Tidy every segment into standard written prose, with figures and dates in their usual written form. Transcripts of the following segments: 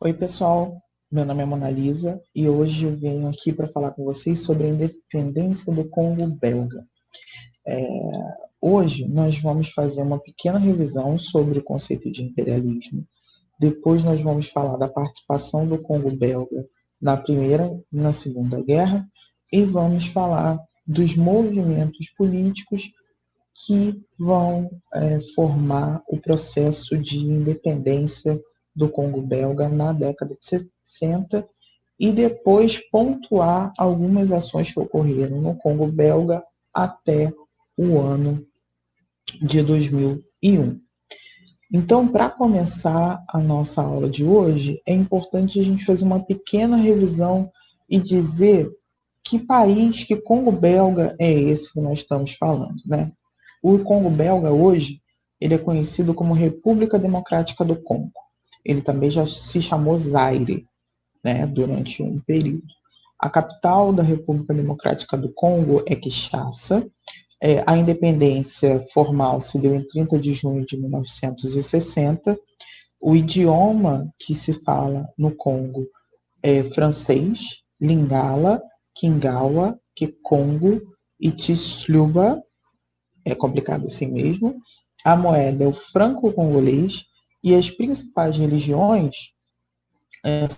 Oi, pessoal. Meu nome é Mona Lisa e hoje eu venho aqui para falar com vocês sobre a independência do Congo belga. Hoje nós vamos fazer uma pequena revisão sobre o conceito de imperialismo. Depois nós vamos falar da participação do Congo belga na Primeira e na Segunda Guerra e vamos falar dos movimentos políticos que vão formar o processo de independência do Congo belga na década de 60 e depois pontuar algumas ações que ocorreram no Congo belga até o ano de 2001. Então, para começar a nossa aula de hoje, é importante a gente fazer uma pequena revisão e dizer que país, que Congo belga é esse que nós estamos falando, né? O Congo belga hoje, ele é conhecido como República Democrática do Congo. Ele também já se chamou Zaire, né, durante um período. A capital da República Democrática do Congo é Kinshasa. A independência formal se deu em 30 de junho de 1960. O idioma que se fala no Congo é francês, Lingala, Kingawa, Kikongo e Tshiluba. É complicado assim mesmo. A moeda é o franco congolês e as principais religiões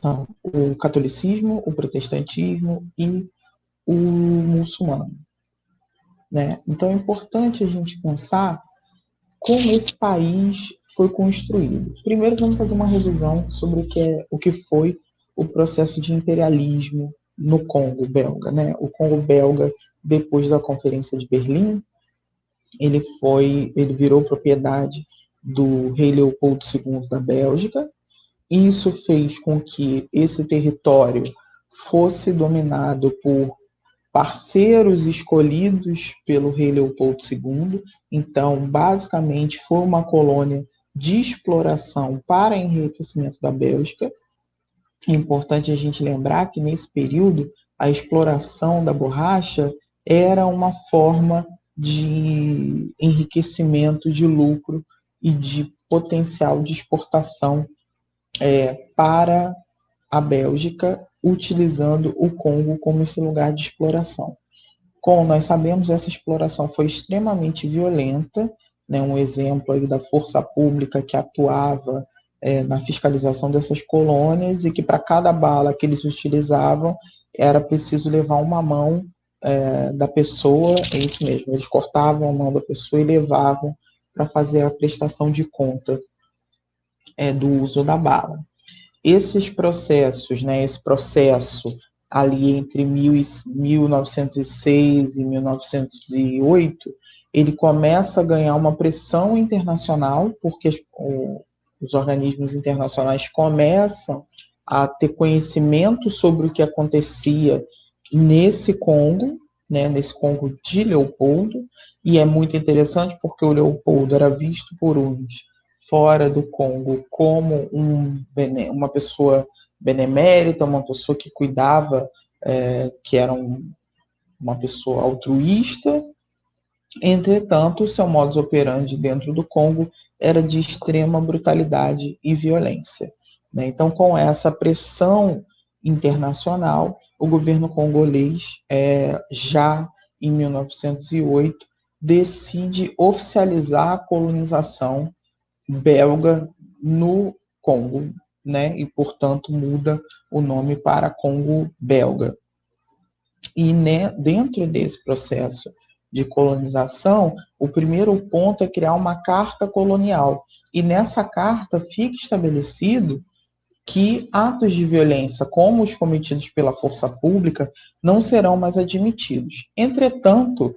são o catolicismo, o protestantismo e o muçulmano, né? Então é importante a gente pensar como esse país foi construído. Primeiro vamos fazer uma revisão sobre o que foi o processo de imperialismo no Congo belga, né? O Congo belga, depois da Conferência de Berlim, ele virou propriedade do rei Leopoldo II da Bélgica. Isso fez com que esse território fosse dominado por parceiros escolhidos pelo rei Leopoldo II. Então, basicamente, foi uma colônia de exploração para enriquecimento da Bélgica. É importante a gente lembrar que, nesse período, a exploração da borracha era uma forma de enriquecimento, de lucro e de potencial de exportação para a Bélgica, utilizando o Congo como esse lugar de exploração. Como nós sabemos, essa exploração foi extremamente violenta, né? Um exemplo aí da força pública que atuava na fiscalização dessas colônias e que para cada bala que eles utilizavam era preciso levar uma mão da pessoa, é isso mesmo, eles cortavam a mão da pessoa e levavam para fazer a prestação de conta do uso da bala. Esses processos, né, esse processo ali entre 1906 e 1908, ele começa a ganhar uma pressão internacional, porque os organismos internacionais começam a ter conhecimento sobre o que acontecia nesse Congo, né, nesse Congo de Leopoldo, e é muito interessante porque o Leopoldo era visto por uns fora do Congo como uma pessoa benemérita, uma pessoa que cuidava, que era uma pessoa altruísta. Entretanto, o seu modus operandi dentro do Congo era de extrema brutalidade e violência, né? Então, com essa pressão internacional, o governo congolês, já em 1908, decide oficializar a colonização belga no Congo, né? E, portanto, muda o nome para Congo belga. E, né, dentro desse processo de colonização, o primeiro ponto é criar uma carta colonial. E nessa carta fica estabelecido que atos de violência, como os cometidos pela força pública, não serão mais admitidos. Entretanto,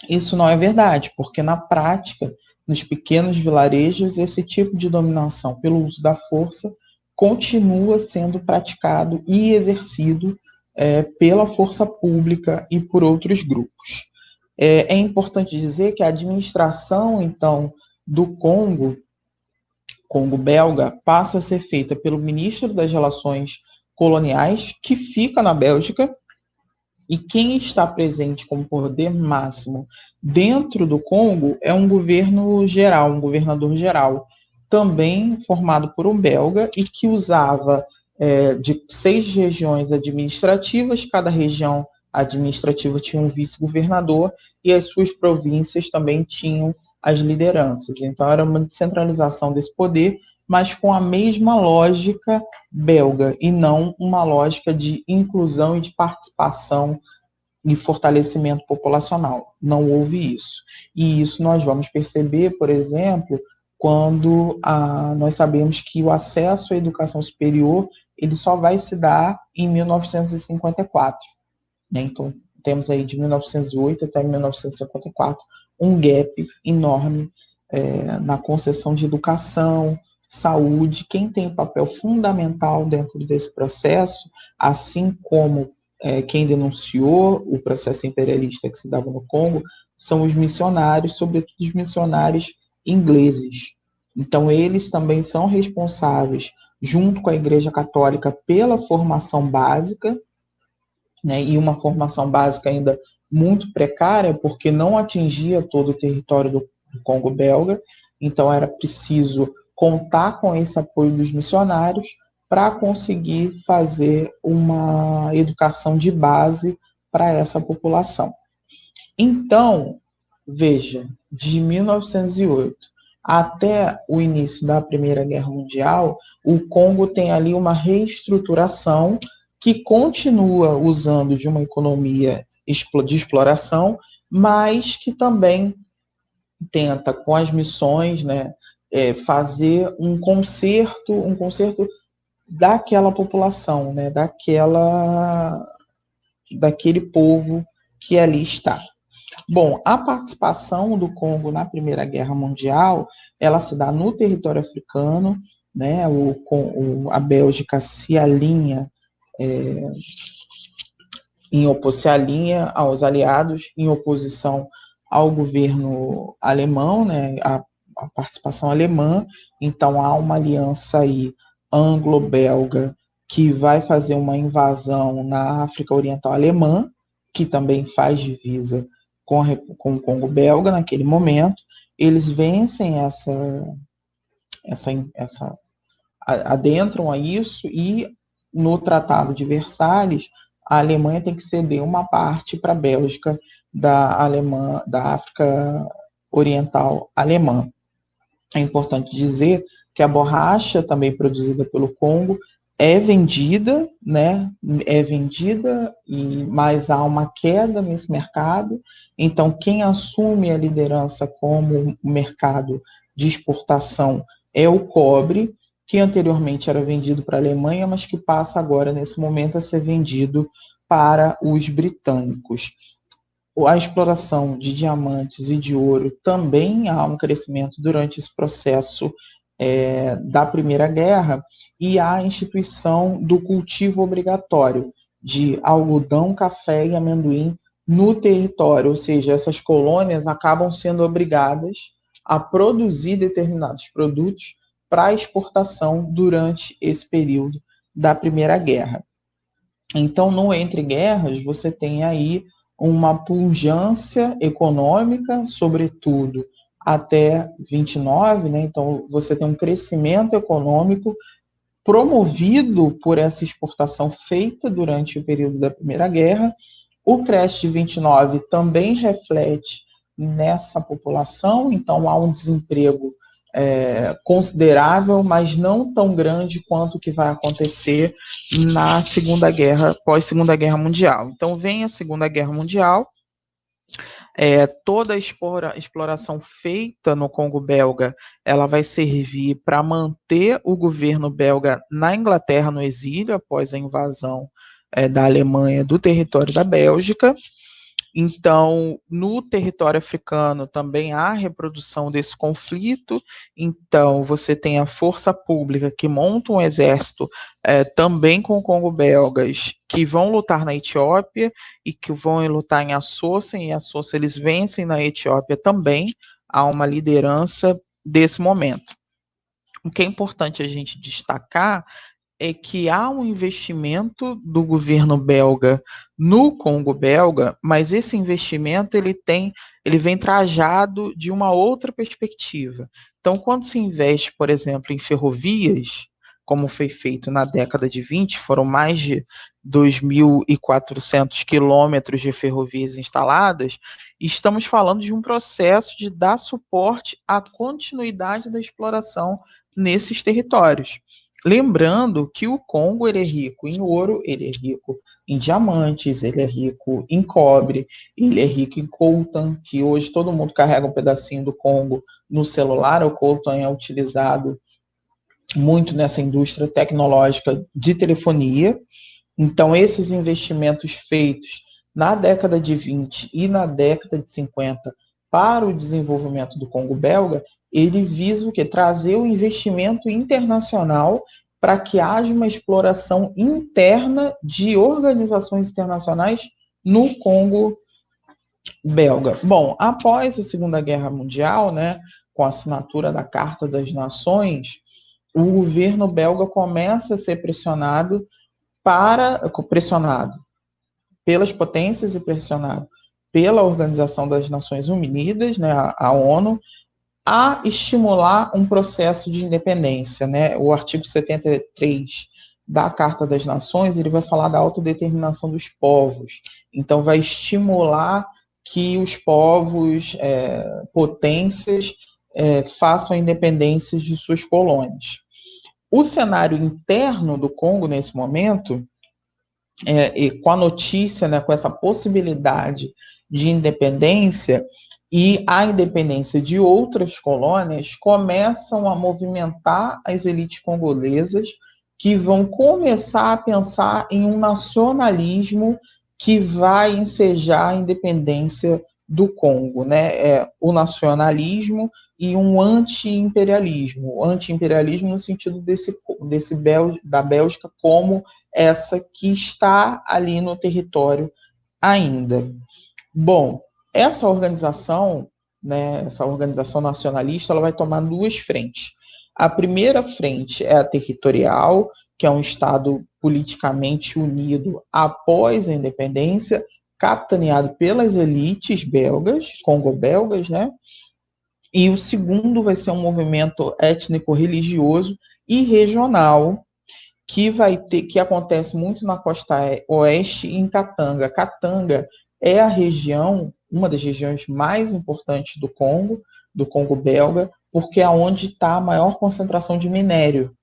isso não é verdade, porque na prática, nos pequenos vilarejos, esse tipo de dominação pelo uso da força continua sendo praticado e exercido pela força pública e por outros grupos. É importante dizer que a administração, então, do Congo belga, passa a ser feita pelo ministro das Relações Coloniais, que fica na Bélgica, e quem está presente como poder máximo dentro do Congo é um governo geral, um governador geral, também formado por um belga e que usava de 6 regiões administrativas, cada região administrativa tinha um vice-governador e as suas províncias também tinham as lideranças. Então, era uma descentralização desse poder, mas com a mesma lógica belga, e não uma lógica de inclusão e de participação e fortalecimento populacional. Não houve isso. E isso nós vamos perceber, por exemplo, quando nós sabemos que o acesso à educação superior ele só vai se dar em 1954. Né? Então, temos aí de 1908 até 1954 um gap enorme na concessão de educação, saúde. Quem tem papel fundamental dentro desse processo, assim como quem denunciou o processo imperialista que se dava no Congo, são os missionários, sobretudo os missionários ingleses. Então, eles também são responsáveis, junto com a Igreja Católica, pela formação básica, né, e uma formação básica ainda muito precária, porque não atingia todo o território do Congo belga, então era preciso contar com esse apoio dos missionários para conseguir fazer uma educação de base para essa população. Então, veja, de 1908 até o início da Primeira Guerra Mundial, o Congo tem ali uma reestruturação que continua usando de uma economia de exploração, mas que também tenta, com as missões, né, fazer um conserto daquela população, né, daquele povo que ali está. Bom, a participação do Congo na Primeira Guerra Mundial, ela se dá no território africano, né, a Bélgica se alinha se alinha aos aliados em oposição ao governo alemão, né, a participação alemã. Então há uma aliança aí anglo-belga que vai fazer uma invasão na África Oriental Alemã, que também faz divisa com o Congo belga naquele momento. Eles vencem adentram a isso, e no Tratado de Versalhes a Alemanha tem que ceder uma parte para a Bélgica da África Oriental Alemã. É importante dizer que a borracha, também produzida pelo Congo, é vendida, né? Mas há uma queda nesse mercado. Então, quem assume a liderança como mercado de exportação é o cobre, que anteriormente era vendido para a Alemanha, mas que passa agora, nesse momento, a ser vendido para os britânicos. A exploração de diamantes e de ouro também há um crescimento durante esse processo da Primeira Guerra, e há a instituição do cultivo obrigatório de algodão, café e amendoim no território, ou seja, essas colônias acabam sendo obrigadas a produzir determinados produtos para exportação durante esse período da Primeira Guerra. Então, no Entre Guerras, você tem aí uma pujança econômica, sobretudo até 29, né? Então você tem um crescimento econômico promovido por essa exportação feita durante o período da Primeira Guerra. O crash de 29 também reflete nessa população, então há um desemprego considerável, mas não tão grande quanto o que vai acontecer na Segunda Guerra, pós-Segunda Guerra Mundial. Então vem a Segunda Guerra Mundial, toda a exploração feita no Congo belga, ela vai servir para manter o governo belga na Inglaterra no exílio, após a invasão da Alemanha do território da Bélgica. Então, no território africano também há reprodução desse conflito. Então, você tem a força pública que monta um exército também com Congo-belgas que vão lutar na Etiópia e que vão lutar em Assoça. Em Assoça eles vencem na Etiópia também. Há uma liderança desse momento. O que é importante a gente destacar é que há um investimento do governo belga no Congo belga, mas esse investimento ele vem trajado de uma outra perspectiva. Então, quando se investe, por exemplo, em ferrovias, como foi feito na década de 20, foram mais de 2.400 quilômetros de ferrovias instaladas, estamos falando de um processo de dar suporte à continuidade da exploração nesses territórios. Lembrando que o Congo ele é rico em ouro, ele é rico em diamantes, ele é rico em cobre, ele é rico em coltan, que hoje todo mundo carrega um pedacinho do Congo no celular. O coltan é utilizado muito nessa indústria tecnológica de telefonia. Então, esses investimentos feitos na década de 20 e na década de 50 para o desenvolvimento do Congo belga, ele visa o quê? Trazer o investimento internacional para que haja uma exploração interna de organizações internacionais no Congo belga. Bom, após a Segunda Guerra Mundial, né, com a assinatura da Carta das Nações, o governo belga começa a ser pressionado pelas potências e pressionado pela Organização das Nações Unidas, né, a ONU, a estimular um processo de independência, né? O artigo 73 da Carta das Nações, ele vai falar da autodeterminação dos povos. Então, vai estimular que os povos, potências, façam a independência de suas colônias. O cenário interno do Congo, nesse momento, e com a notícia, né, com essa possibilidade de independência e a independência de outras colônias, começam a movimentar as elites congolesas, que vão começar a pensar em um nacionalismo que vai ensejar a independência do Congo, né? O nacionalismo e um anti-imperialismo. Anti-imperialismo no sentido da Bélgica como essa que está ali no território ainda. Bom, essa organização, né, essa organização nacionalista, ela vai tomar duas frentes. A primeira frente é a territorial, que é um Estado politicamente unido após a independência, capitaneado pelas elites belgas, congo-belgas, né? E o segundo vai ser um movimento étnico-religioso e regional, que acontece muito na costa oeste em Katanga. Katanga é a região, uma das regiões mais importantes do Congo belga, porque é onde está a maior concentração de minério.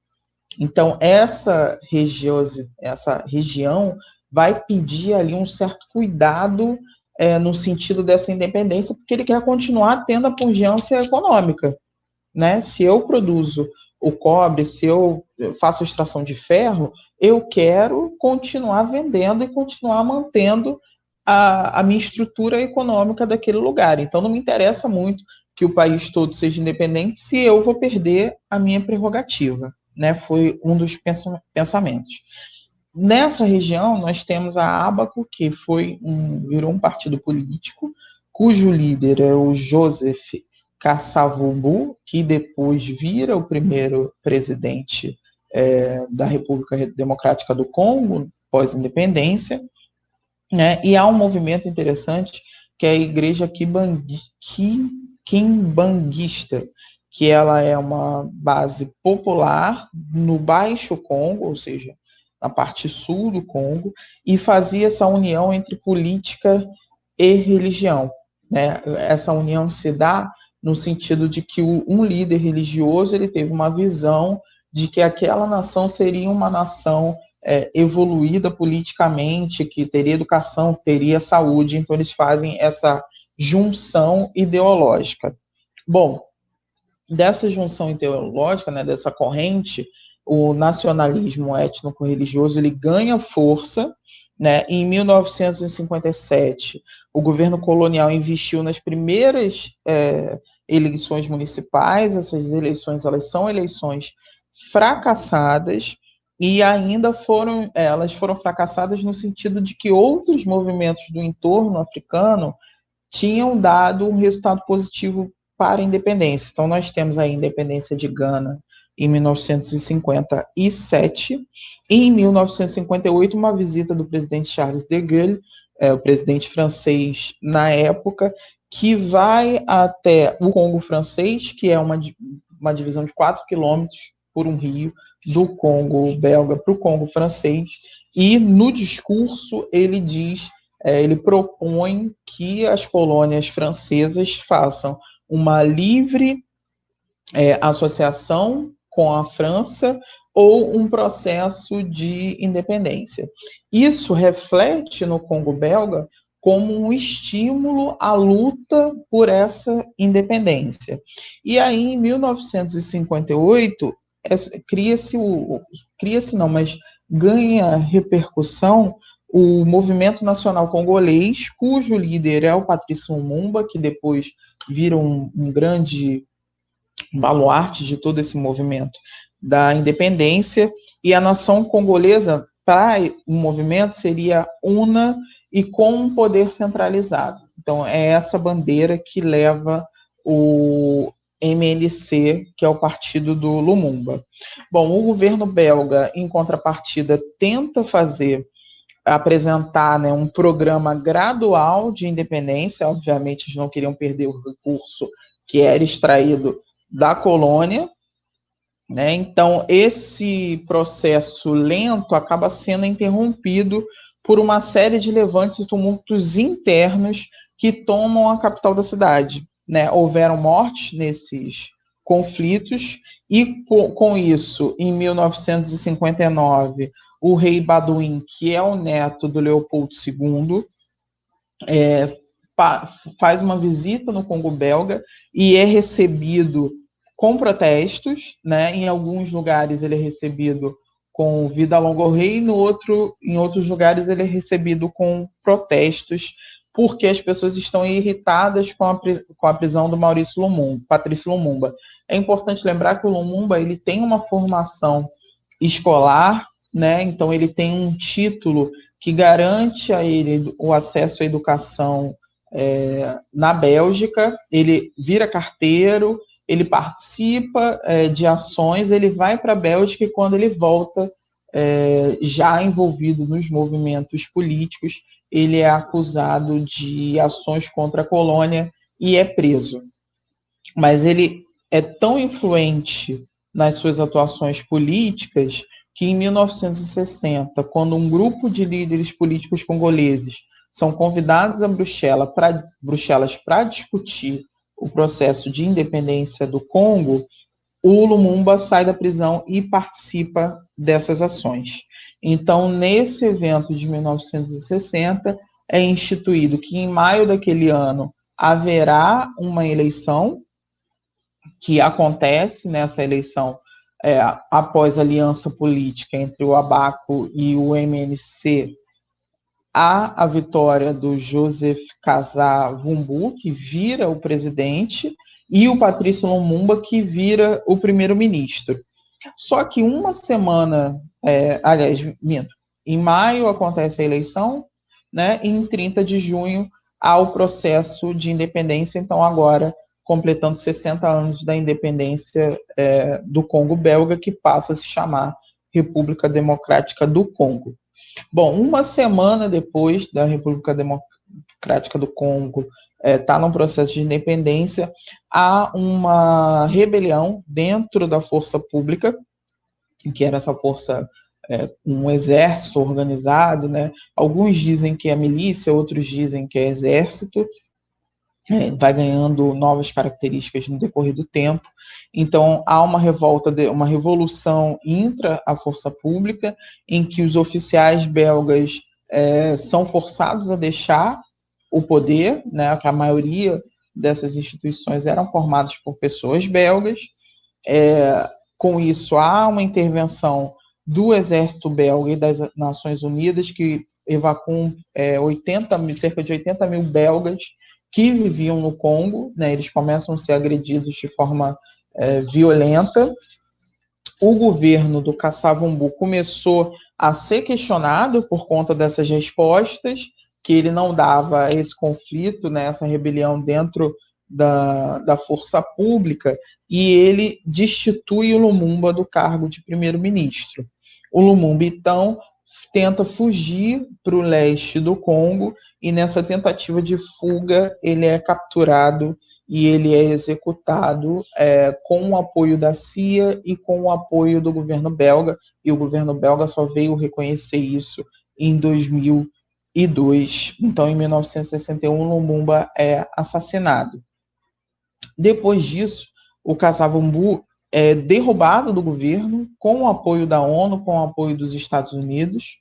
Então, essa região vai pedir ali um certo cuidado no sentido dessa independência, porque ele quer continuar tendo a pujança econômica, né? Se eu produzo o cobre, se eu faço extração de ferro, eu quero continuar vendendo e continuar mantendo a minha estrutura econômica daquele lugar. Então, não me interessa muito que o país todo seja independente se eu vou perder a minha prerrogativa, né? Foi um dos pensamentos. Nessa região, nós temos a Abaco, que virou um partido político, cujo líder é o Joseph Kasavubu, que depois vira o primeiro presidente da República Democrática do Congo, pós-independência, né? E há um movimento interessante, que é a Igreja Kimbanguista, que ela é uma base popular no Baixo Congo, ou seja, na parte sul do Congo, e fazia essa união entre política e religião, né? Essa união se dá no sentido de que um líder religioso ele teve uma visão de que aquela nação seria uma nação evoluída politicamente, que teria educação, teria saúde, então eles fazem essa junção ideológica. Bom, dessa junção ideológica, né, dessa corrente, o nacionalismo étnico-religioso ele ganha força, né? Em 1957, o governo colonial investiu nas primeiras eleições municipais. Essas eleições elas são eleições fracassadas e ainda elas foram fracassadas no sentido de que outros movimentos do entorno africano tinham dado um resultado positivo para a independência. Então, nós temos a independência de Gana em 1957, e em 1958, uma visita do presidente Charles de Gaulle, o presidente francês na época, que vai até o Congo francês, que é uma uma divisão de 4 quilômetros por um rio, do Congo belga para o Congo francês, e no discurso ele diz, ele propõe que as colônias francesas façam uma livre associação com a França ou um processo de independência. Isso reflete no Congo belga como um estímulo à luta por essa independência. E aí, em 1958, ganha repercussão o Movimento Nacional Congolês, cujo líder é o Patrice Lumumba, que depois vira um grande baluarte de todo esse movimento da independência, e a nação congolesa, para o movimento, seria una e com um poder centralizado. Então, é essa bandeira que leva o MLC, que é o partido do Lumumba. Bom, o governo belga, em contrapartida, tenta apresentar, né, um programa gradual de independência. Obviamente, eles não queriam perder o recurso que era extraído da colônia, né? Então, esse processo lento acaba sendo interrompido por uma série de levantes e tumultos internos que tomam a capital da cidade, né? Houveram mortes nesses conflitos e, com isso, em 1959, o rei Baduin, que é o neto do Leopoldo II, faz uma visita no Congo belga e é recebido com protestos, né? Em alguns lugares ele é recebido com vida longa ao rei, em outros lugares ele é recebido com protestos, porque as pessoas estão irritadas com a prisão do Patrício Lumumba. É importante lembrar que o Lumumba ele tem uma formação escolar, né? Então ele tem um título que garante a ele o acesso à educação na Bélgica. Ele vira carteiro, ele participa de ações, ele vai para a Bélgica e quando ele volta, já envolvido nos movimentos políticos, ele é acusado de ações contra a colônia e é preso. Mas ele é tão influente nas suas atuações políticas que em 1960, quando um grupo de líderes políticos congoleses são convidados a Bruxelas para discutir o processo de independência do Congo, o Lumumba sai da prisão e participa dessas ações. Então, nesse evento de 1960, é instituído que em maio daquele ano haverá uma eleição, que acontece nessa eleição após a aliança política entre o ABACO e o MNC, há a vitória do Joseph Kabila-Wumbu, que vira o presidente, e o Patrício Lumumba, que vira o primeiro-ministro. Só que uma semana, em maio acontece a eleição, né, e em 30 de junho há o processo de independência, então agora completando 60 anos da independência do Congo belga, que passa a se chamar República Democrática do Congo. Bom, uma semana depois da República Democrática do Congo estar num processo de independência, há uma rebelião dentro da força pública, que era essa força, um exército organizado, né? Alguns dizem que é milícia, outros dizem que é exército, vai ganhando novas características no decorrer do tempo. Então, há uma uma revolução intra a força pública, em que os oficiais belgas são forçados a deixar o poder, né, que a maioria dessas instituições eram formadas por pessoas belgas. Com isso, há uma intervenção do exército belga e das Nações Unidas, que evacuam cerca de 80 mil belgas que viviam no Congo, né? Eles começam a ser agredidos de forma violenta. O governo do Kasavubu começou a ser questionado por conta dessas respostas, que ele não dava a esse conflito, né, essa rebelião dentro da força pública, e ele destitui o Lumumba do cargo de primeiro-ministro. O Lumumba, então, tenta fugir para o leste do Congo, e nessa tentativa de fuga ele é capturado e ele é executado com o apoio da CIA e com o apoio do governo belga, e o governo belga só veio reconhecer isso em 2002. Então, em 1961, Lumumba é assassinado. Depois disso, o Kasavubu é derrubado do governo com o apoio da ONU, com o apoio dos Estados Unidos,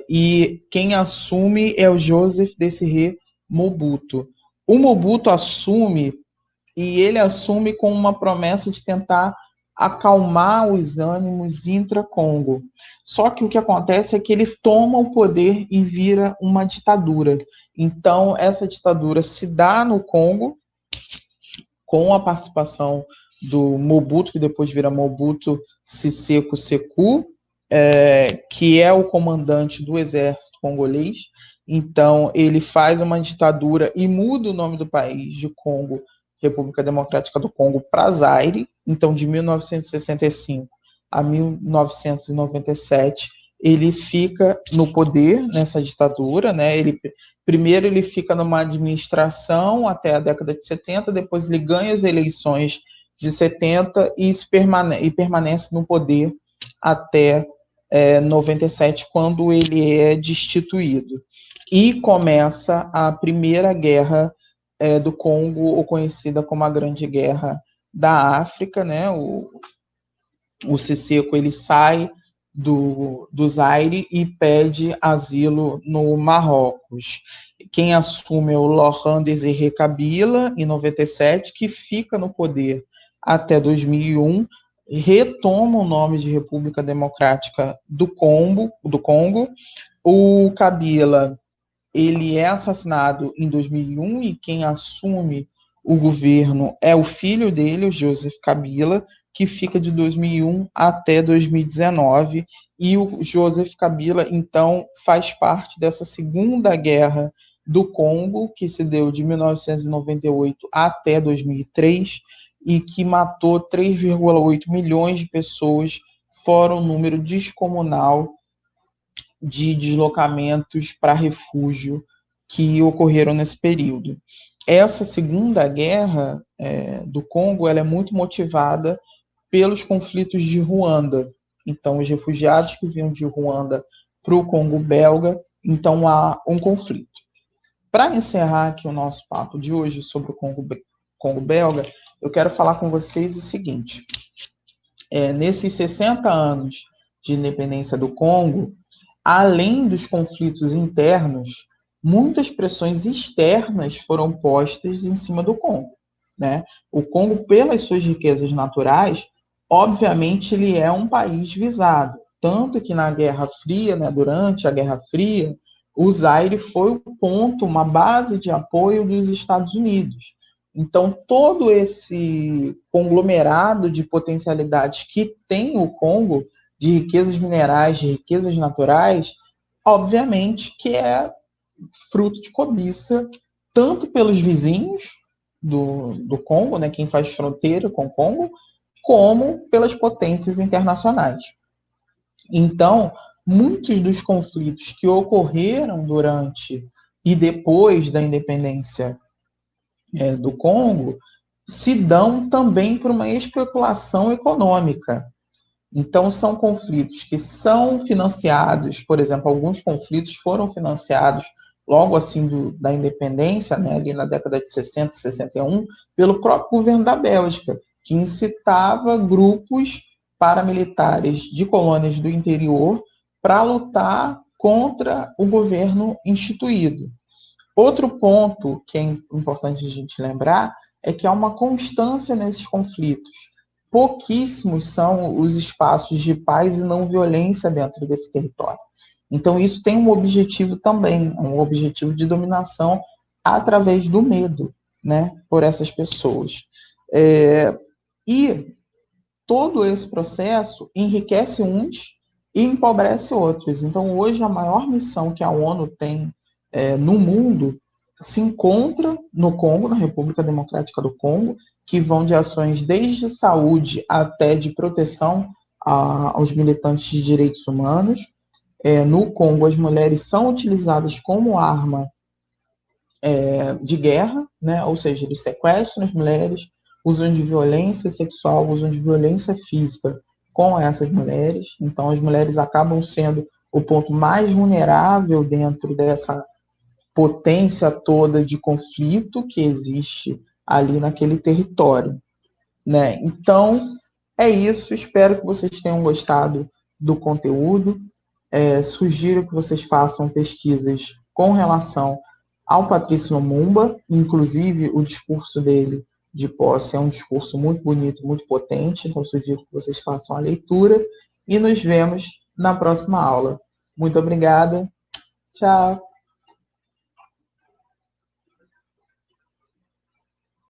e quem assume é o Joseph Desiré Mobutu. O Mobutu assume, e ele assume com uma promessa de tentar acalmar os ânimos intra-Congo. Só que o que acontece é que ele toma o poder e vira uma ditadura. Então, essa ditadura se dá no Congo, com a participação do Mobutu, que depois vira Mobutu Seseko Seko, que é o comandante do exército congolês. Então, ele faz uma ditadura e muda o nome do país de Congo, República Democrática do Congo, para Zaire. Então, de 1965 a 1997, ele fica no poder nessa ditadura, né? Primeiro ele fica numa administração até a década de 70, depois ele ganha as eleições de 70 e permanece no poder até 97, quando ele é destituído. E começa a Primeira Guerra do Congo, ou conhecida como a Grande Guerra da África, né? O Seseko, ele sai do Zaire e pede asilo no Marrocos. Quem assume é o Laurent Désiré Kabila, em 97, que fica no poder até 2001, retoma o nome de República Democrática do Congo. O Kabila, ele é assassinado em 2001 e quem assume o governo é o filho dele, o Joseph Kabila, que fica de 2001 até 2019, e o Joseph Kabila, então, faz parte dessa Segunda Guerra do Congo, que se deu de 1998 até 2003, e que matou 3,8 milhões de pessoas, fora um número descomunal de deslocamentos para refúgio que ocorreram nesse período. Essa Segunda Guerra do Congo, ela é muito motivada pelos conflitos de Ruanda. Então, os refugiados que vinham de Ruanda para o Congo belga, então há um conflito. Para encerrar aqui o nosso papo de hoje sobre o Congo belga, eu quero falar com vocês o seguinte. Nesses 60 anos de independência do Congo, além dos conflitos internos, muitas pressões externas foram postas em cima do Congo, né? O Congo, pelas suas riquezas naturais, obviamente ele é um país visado, tanto que na Guerra Fria, né, durante a Guerra Fria, o Zaire foi o ponto, uma base de apoio dos Estados Unidos. Então, todo esse conglomerado de potencialidades que tem o Congo, de riquezas minerais, de riquezas naturais, obviamente que é fruto de cobiça, tanto pelos vizinhos do Congo, né, quem faz fronteira com o Congo, como pelas potências internacionais. Então, muitos dos conflitos que ocorreram durante e depois da independência do Congo se dão também por uma especulação econômica. Então, são conflitos que são financiados, por exemplo, alguns conflitos foram financiados logo assim da independência, né, ali na década de 60, 61, pelo próprio governo da Bélgica, que incitava grupos paramilitares de colônias do interior para lutar contra o governo instituído. Outro ponto que é importante a gente lembrar é que há uma constância nesses conflitos. Pouquíssimos são os espaços de paz e não violência dentro desse território. Então, isso tem um objetivo também, um objetivo de dominação através do medo, né, por essas pessoas. E todo esse processo enriquece uns e empobrece outros. Então, hoje, a maior missão que a ONU tem no mundo se encontra no Congo, na República Democrática do Congo, que vão de ações desde saúde até de proteção aos militantes de direitos humanos. No Congo, as mulheres são utilizadas como arma de guerra, né? Ou seja, eles sequestram as mulheres, usam de violência sexual, usam de violência física com essas mulheres. Então, as mulheres acabam sendo o ponto mais vulnerável dentro dessa potência toda de conflito que existe ali naquele território, né? Então, é isso. Espero que vocês tenham gostado do conteúdo. Sugiro que vocês façam pesquisas com relação ao Patrício Lumumba, inclusive o discurso dele de posse é um discurso muito bonito, muito potente, então sugiro que vocês façam a leitura e nos vemos na próxima aula. Muito obrigada, tchau!